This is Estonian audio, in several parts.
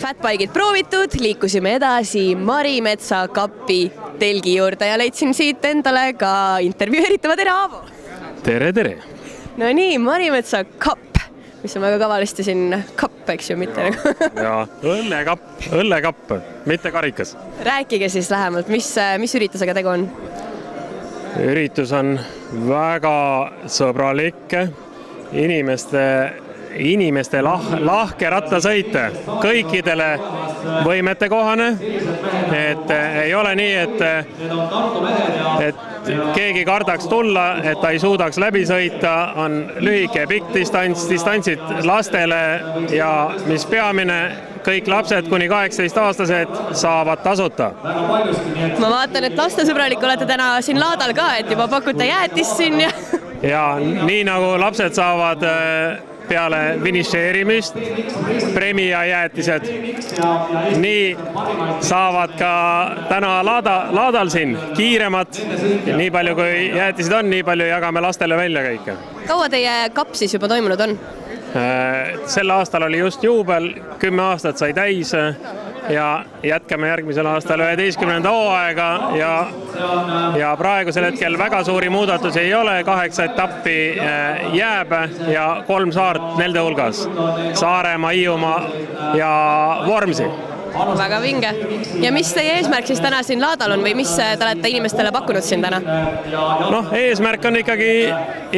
Fatbike'id proovitud, liikusime edasi Marimetsa kapi telgi juurde ja leidsin siit endale ka intervjueeritava. Tere, Aavo! Tere, tere! No nii, Marimetsa kapp, mis on väga kavalisti siin kapp, eks ju, mitte nagu. Ja, õllekapp, mitte karikas. Rääkige siis lähemalt, mis üritusega tegu on? Üritus on väga sõbralik, inimeste lahke rattasõite, kõikidele võimete kohane, et ei ole nii, et keegi kardaks tulla, et ta ei suudaks läbi sõita, on lühike ja pikk distantsid lastele ja mis peamine, kõik lapsed kuni 18-aastased saavad tasuta. Ma vaatan, et lastesõbralik olete täna siin laadal ka, et juba pakute jäätist siin ja... Ja nii nagu lapsed saavad peale finišeerimist preemia jäätised, nii saavad ka täna laadal siin kiiremad. Nii palju kui jäätised on, nii palju jagame lastele välja kõike. Kaua teie kapp siis juba toimunud on? Sel aastal oli just juubel, 10 aastat sai täis ja jätkame järgmisel aastal 11. hooaega ja praegusel hetkel väga suuri muudatusi ei ole, 8 etappi jääb ja 3 saart nende hulgas, Saaremaa, Hiiumaa ja Vormsi. Väga vinge. Ja mis teie eesmärk siis täna siin laadal on või mis te olete inimestele pakkunud siin täna? Noh, eesmärk on ikkagi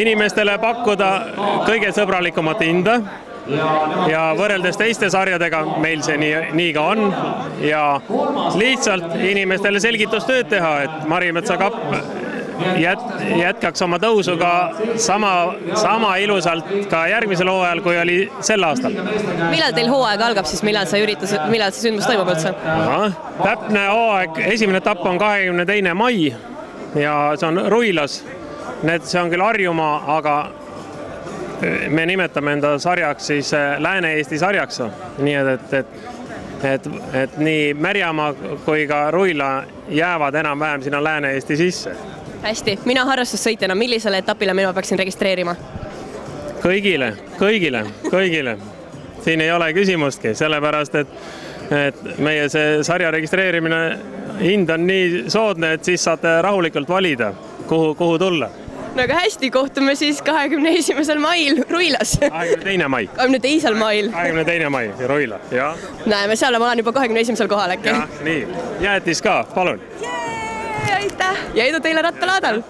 inimestele pakkuda kõige sõbralikumat hinda ja võrreldes teiste sarjadega meil see nii ka on ja lihtsalt inimestele selgitustööd teha, et Marimetsa kapp jätkaks oma tõusuga sama ilusalt ka järgmisel hooajal, kui oli sel aastal. Millal teil hooaeg algab siis, millal see sündmus toimub üldse? Täpne hooaeg, esimene etapp on 22. mai ja see on Ruilas. See on küll Harjumaa, aga me nimetame enda sarjaks siis Lääne-Eesti sarjaks. Nii et nii Märjamaa kui ka Ruila jäävad enam-vähem sinna Lääne-Eesti sisse. Hästi, mina harrastussõitjana, millisele etapile mina peaksin registreerima? Kõigile. Siin ei ole küsimustki, sellepärast, et meie see sarja registreerimine hind on nii soodne, et siis saate rahulikult valida, kuhu tulla. No aga hästi, kohtume siis 21. mail Ruilas. 22. mai. 22. mail. 22. mai, Ruila, jah. Näeme, seal ma olen juba 21. kohal äkki. Ja, nii, jäätis ka, palun. Aitäh ja edu teile rattalaadal!